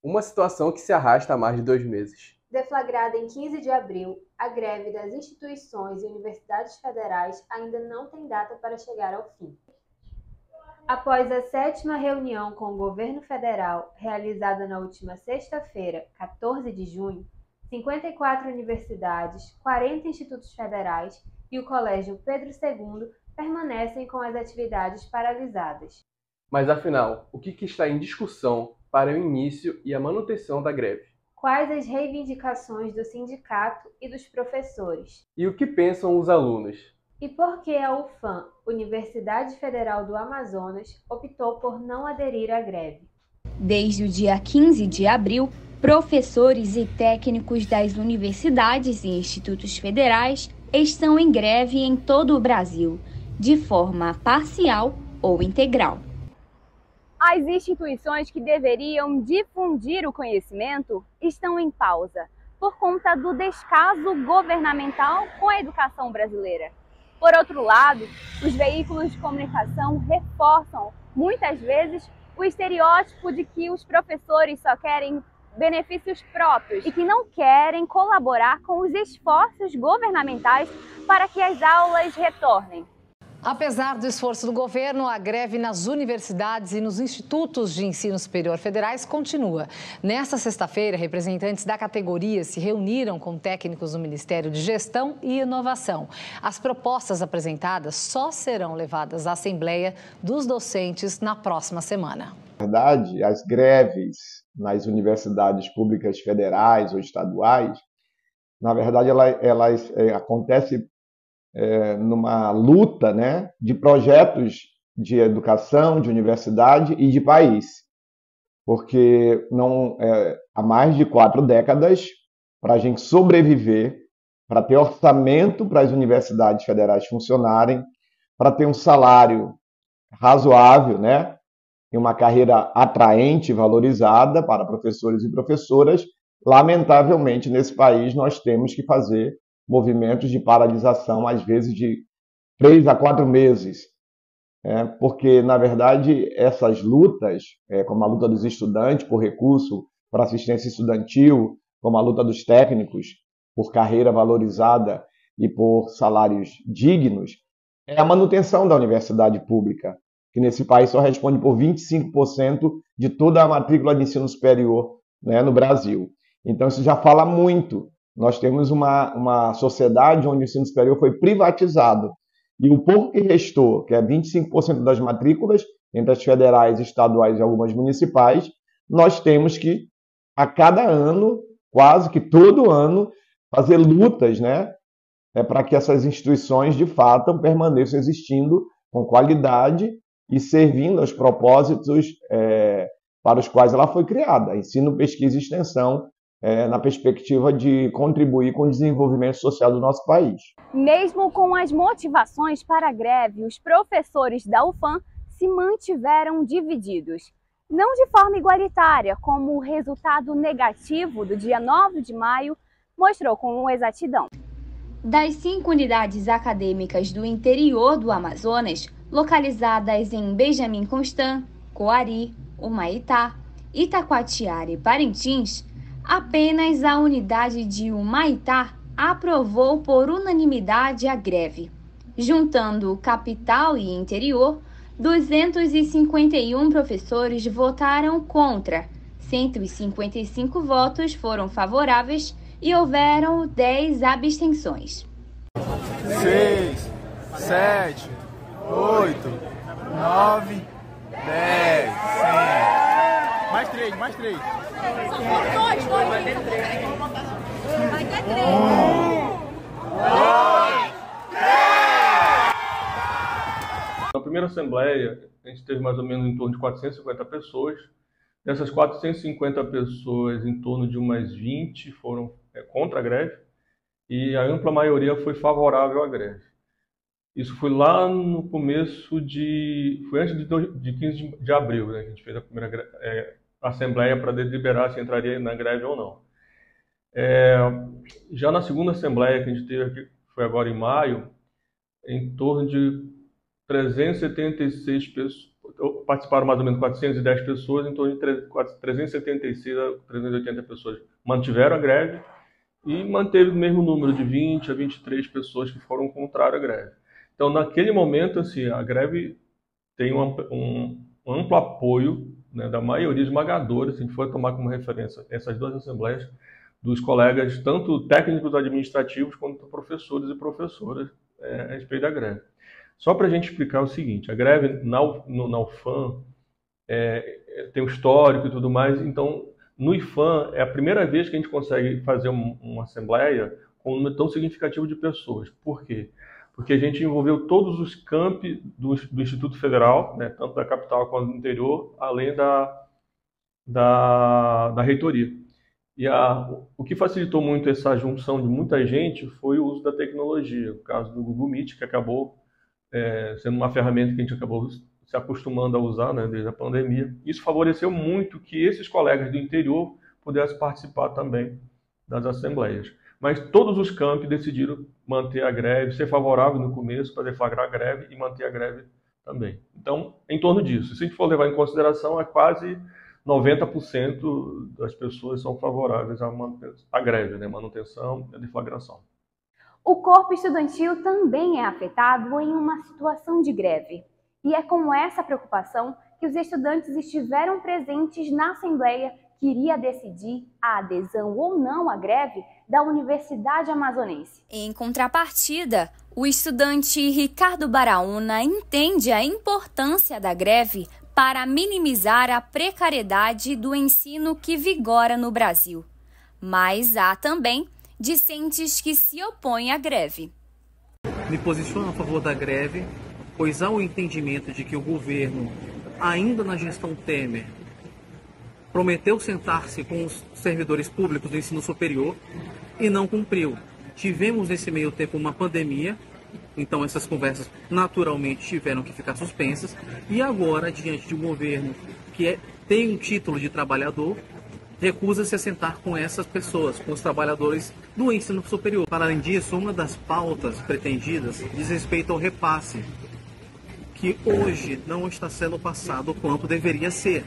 Uma situação que se arrasta há mais de 2 meses. Deflagrada em 15 de abril, a greve das instituições e universidades federais ainda não tem data para chegar ao fim. Após a 7ª reunião com o governo federal, realizada na última sexta-feira, 14 de junho, 54 universidades, 40 institutos federais e o Colégio Pedro II permanecem com as atividades paralisadas. Mas afinal, o que está em discussão para o início e a manutenção da greve? Quais as reivindicações do sindicato e dos professores? E o que pensam os alunos? E por que a UFAM, Universidade Federal do Amazonas, optou por não aderir à greve? Desde o dia 15 de abril, professores e técnicos das universidades e institutos federais estão em greve em todo o Brasil, de forma parcial ou integral. As instituições que deveriam difundir o conhecimento estão em pausa, por conta do descaso governamental com a educação brasileira. Por outro lado, os veículos de comunicação reforçam, muitas vezes, o estereótipo de que os professores só querem benefícios próprios e que não querem colaborar com os esforços governamentais para que as aulas retornem. Apesar do esforço do governo, a greve nas universidades e nos institutos de ensino superior federais continua. Nesta sexta-feira, representantes da categoria se reuniram com técnicos do Ministério de Gestão e Inovação. As propostas apresentadas só serão levadas à Assembleia dos Docentes na próxima semana. Na verdade, as greves nas universidades públicas federais ou estaduais, na verdade, elas acontecem numa luta, né, de projetos de educação, de universidade e de país. Porque há mais de 4 décadas, para a gente sobreviver, para ter orçamento para as universidades federais funcionarem, para ter um salário razoável, né, e uma carreira atraente e valorizada para professores e professoras, lamentavelmente, nesse país, nós temos que fazer movimentos de paralisação, às vezes de 3 a 4 meses. Porque, na verdade, essas lutas, como a luta dos estudantes por recurso para assistência estudantil, como a luta dos técnicos por carreira valorizada e por salários dignos, é a manutenção da universidade pública, que nesse país só responde por 25% de toda a matrícula de ensino superior, né, no Brasil. Então, isso já fala muito. Nós temos uma sociedade onde o ensino superior foi privatizado. E o pouco que restou, que é 25% das matrículas, entre as federais, estaduais e algumas municipais, nós temos que, a cada ano, quase que todo ano, fazer lutas, né, para que essas instituições, de fato, permaneçam existindo com qualidade e servindo aos propósitos para os quais ela foi criada. Ensino, pesquisa e extensão, na perspectiva de contribuir com o desenvolvimento social do nosso país. Mesmo com as motivações para a greve, os professores da UFAM se mantiveram divididos. Não de forma igualitária, como o resultado negativo do dia 9 de maio mostrou com exatidão. Das 5 unidades acadêmicas do interior do Amazonas, localizadas em Benjamin Constant, Coari, Humaitá, Itacoatiara e Parintins, apenas a unidade de Humaitá aprovou por unanimidade a greve. Juntando capital e interior, 251 professores votaram contra, 155 votos foram favoráveis e houveram 10 abstenções. 6, 7, 8, 9, 10, 100. Mais 3, mais 3. Vai ter 3. Vai ter 3. 1, 2, 3. Na primeira assembleia, a gente teve mais ou menos em torno de 450 pessoas. Dessas 450 pessoas, em torno de umas 20 foram contra a greve e a ampla maioria foi favorável à greve. Isso foi lá no começo foi antes de 15 de abril, né, que a gente fez a primeira assembleia para deliberar se entraria na greve ou não. Já na segunda assembleia que a gente teve aqui, foi agora em maio, em torno de 376 participaram mais ou menos 410 pessoas, em torno de 376 a 380 pessoas mantiveram a greve e manteve o mesmo número de 20 a 23 pessoas que foram contrárias à greve. Então, naquele momento, assim, a greve tem um amplo apoio, né, da maioria esmagadora, se a gente for tomar como referência essas duas assembleias, dos colegas, tanto técnicos administrativos quanto professores e professoras a respeito da greve. Só para a gente explicar o seguinte, a greve na UFAM tem um histórico e tudo mais, então no IFAM é a primeira vez que a gente consegue fazer uma assembleia com um número tão significativo de pessoas. Por quê? Porque a gente envolveu todos os campi do Instituto Federal, né, tanto da capital quanto do interior, além da reitoria. E o que facilitou muito essa junção de muita gente foi o uso da tecnologia. O caso do Google Meet, que acabou sendo uma ferramenta que a gente acabou se acostumando a usar, né, desde a pandemia. Isso favoreceu muito que esses colegas do interior pudessem participar também das assembleias. Mas todos os campi decidiram manter a greve, ser favorável no começo para deflagrar a greve e manter a greve também. Então, em torno disso. Se a gente for levar em consideração, é quase 90% das pessoas são favoráveis à greve, né? Manutenção e deflagração. O corpo estudantil também é afetado em uma situação de greve. E é com essa preocupação que os estudantes estiveram presentes na Assembleia que iria decidir a adesão ou não à greve da Universidade Amazonense. Em contrapartida, o estudante Ricardo Baraúna entende a importância da greve para minimizar a precariedade do ensino que vigora no Brasil. Mas há também discentes que se opõem à greve. Me posiciono a favor da greve, pois há o entendimento de que o governo, ainda na gestão Temer, prometeu sentar-se com os servidores públicos do ensino superior e não cumpriu. Tivemos nesse meio tempo uma pandemia, então essas conversas naturalmente tiveram que ficar suspensas, e agora, diante de um governo que tem um título de trabalhador, recusa-se a sentar com essas pessoas, com os trabalhadores do ensino superior. Para além disso, uma das pautas pretendidas diz respeito ao repasse, que hoje não está sendo passado quanto deveria ser.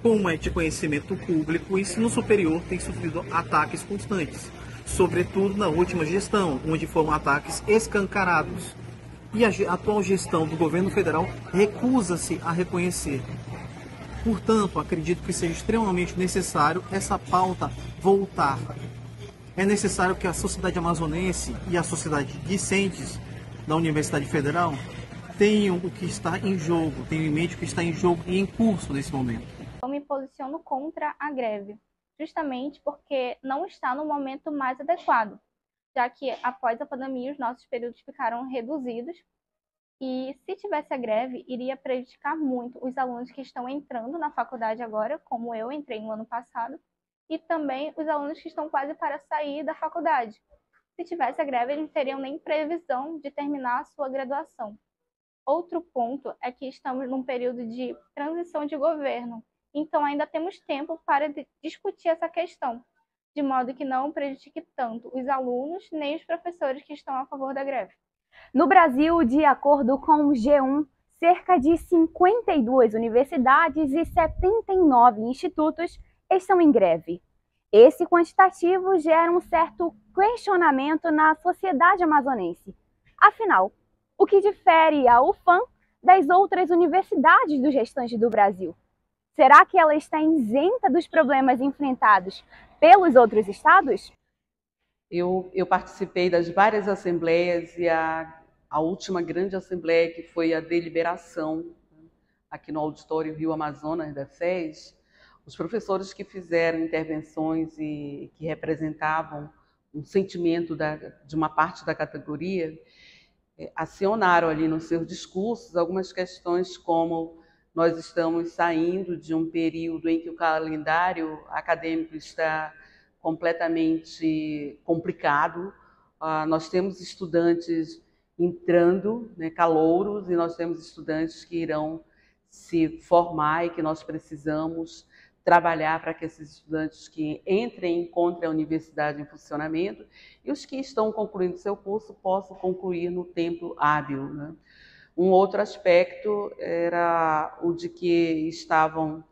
Como é de conhecimento público, o ensino superior tem sofrido ataques constantes, sobretudo na última gestão, onde foram ataques escancarados. E a atual gestão do governo federal recusa-se a reconhecer. Portanto, acredito que seja extremamente necessário essa pauta voltar. É necessário que a sociedade amazonense e a sociedade discentes da Universidade Federal tenham o que está em jogo, tenham em mente o que está em jogo e em curso nesse momento. Eu me posiciono contra a greve, justamente porque não está no momento mais adequado, já que após a pandemia os nossos períodos ficaram reduzidos e se tivesse a greve iria prejudicar muito os alunos que estão entrando na faculdade agora, como eu entrei no ano passado, e também os alunos que estão quase para sair da faculdade. Se tivesse a greve, eles não teriam nem previsão de terminar a sua graduação. Outro ponto é que estamos num período de transição de governo, então ainda temos tempo para discutir essa questão, de modo que não prejudique tanto os alunos nem os professores que estão a favor da greve. No Brasil, de acordo com o G1, cerca de 52 universidades e 79 institutos estão em greve. Esse quantitativo gera um certo questionamento na sociedade amazonense. Afinal, o que difere a UFAM das outras universidades do restante do Brasil? Será que ela está isenta dos problemas enfrentados pelos outros estados? Eu participei das várias assembleias e a última grande assembleia, que foi a deliberação aqui no auditório Rio Amazonas da FES, os professores que fizeram intervenções e que representavam um sentimento de uma parte da categoria, acionaram ali nos seus discursos algumas questões como: nós estamos saindo de um período em que o calendário acadêmico está completamente complicado, nós temos estudantes entrando, né, calouros, e nós temos estudantes que irão se formar e que nós precisamos trabalhar para que esses estudantes que entrem encontrem a universidade em funcionamento e os que estão concluindo seu curso possam concluir no tempo hábil, né? Um outro aspecto era o de que estavam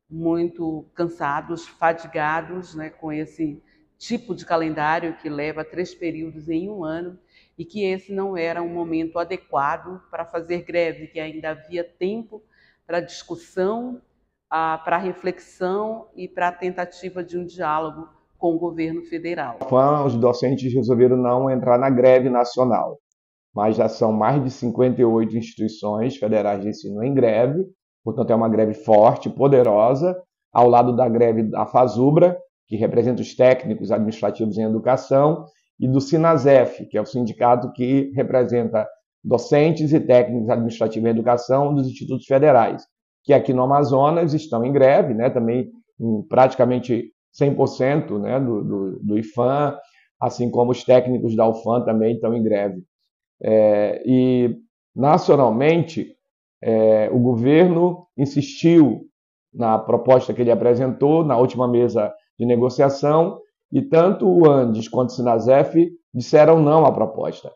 muito cansados, fadigados, né, com esse tipo de calendário que leva 3 períodos em um ano, e que esse não era um momento adequado para fazer greve, que ainda havia tempo para discussão, para reflexão e para a tentativa de um diálogo com o governo federal. Os docentes resolveram não entrar na greve nacional, mas já são mais de 58 instituições federais de ensino em greve, portanto é uma greve forte, poderosa, ao lado da greve da FASUBRA, que representa os técnicos administrativos em educação, e do SINASEF, que é o sindicato que representa docentes e técnicos administrativos em educação dos institutos federais, que aqui no Amazonas estão em greve, né, também em praticamente 100%, né, do IFAM, assim como os técnicos da UFAM também estão em greve. E, nacionalmente, o governo insistiu na proposta que ele apresentou na última mesa de negociação, e tanto o ANDES quanto o SINASEF disseram não à proposta.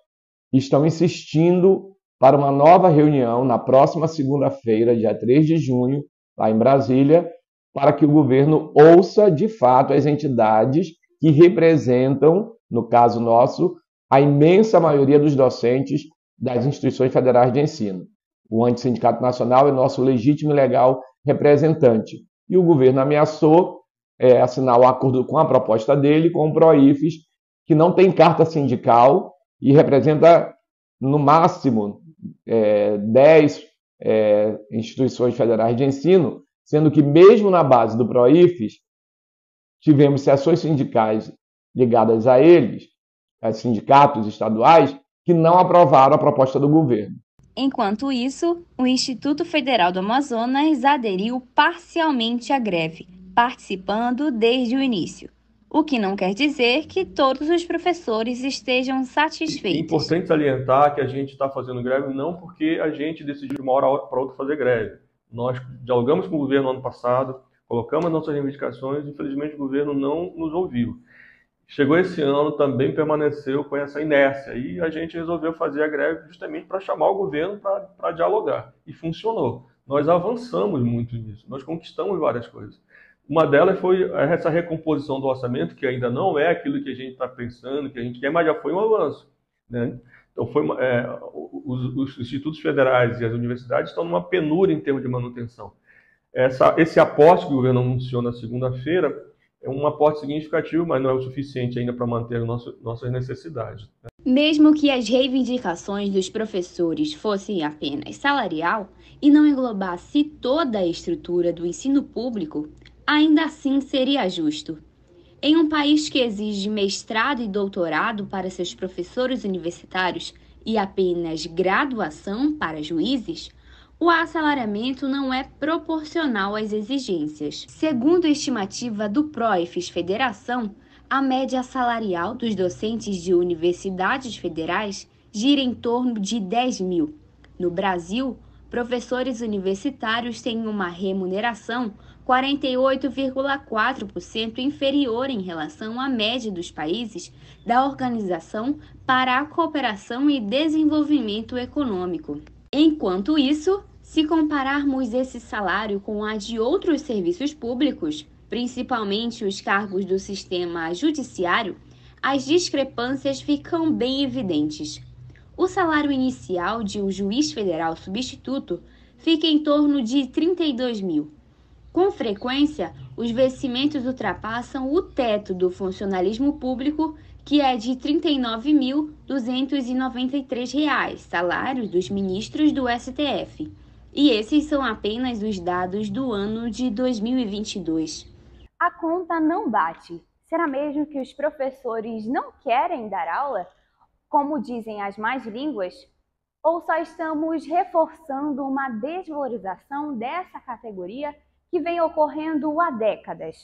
Estão insistindo para uma nova reunião na próxima segunda-feira, dia 3 de junho, lá em Brasília, para que o governo ouça, de fato, as entidades que representam, no caso nosso, a imensa maioria dos docentes das instituições federais de ensino. O Antissindicato Nacional é nosso legítimo e legal representante. E o governo ameaçou assinar o acordo com a proposta dele, com o PROIFES, que não tem carta sindical e representa, no máximo, 10 instituições federais de ensino, sendo que, mesmo na base do PROIFES, tivemos seções sindicais ligadas a eles, a sindicatos estaduais, que não aprovaram a proposta do governo. Enquanto isso, o Instituto Federal do Amazonas aderiu parcialmente à greve, participando desde o início. O que não quer dizer que todos os professores estejam satisfeitos. É importante salientar que a gente está fazendo greve não porque a gente decidiu de uma hora para outra fazer greve. Nós dialogamos com o governo no ano passado, colocamos nossas reivindicações, infelizmente o governo não nos ouviu. Chegou esse ano, também permaneceu com essa inércia, e a gente resolveu fazer a greve justamente para chamar o governo para dialogar. E funcionou. Nós avançamos muito nisso, nós conquistamos várias coisas. Uma delas foi essa recomposição do orçamento, que ainda não é aquilo que a gente está pensando, que a gente quer, mas já foi um avanço, né? Então, os institutos federais e as universidades estão numa penúria em termos de manutenção. Esse aporte que o governo anunciou na segunda-feira é um aporte significativo, mas não é o suficiente ainda para manter nossas necessidades. Mesmo que as reivindicações dos professores fossem apenas salarial e não englobasse toda a estrutura do ensino público, ainda assim seria justo. Em um país que exige mestrado e doutorado para seus professores universitários e apenas graduação para juízes, o assalariamento não é proporcional às exigências. Segundo a estimativa do PROIFES Federação, a média salarial dos docentes de universidades federais gira em torno de 10 mil. No Brasil, professores universitários têm uma remuneração 48,4% inferior em relação à média dos países da Organização para a Cooperação e Desenvolvimento Econômico. Enquanto isso, se compararmos esse salário com a de outros serviços públicos, principalmente os cargos do sistema judiciário, as discrepâncias ficam bem evidentes. O salário inicial de um juiz federal substituto fica em torno de 32 mil. Com frequência, os vencimentos ultrapassam o teto do funcionalismo público, que é de R$ 39.293, salários dos ministros do STF. E esses são apenas os dados do ano de 2022. A conta não bate. Será mesmo que os professores não querem dar aula, como dizem as más línguas? Ou só estamos reforçando uma desvalorização dessa categoria que vem ocorrendo há décadas?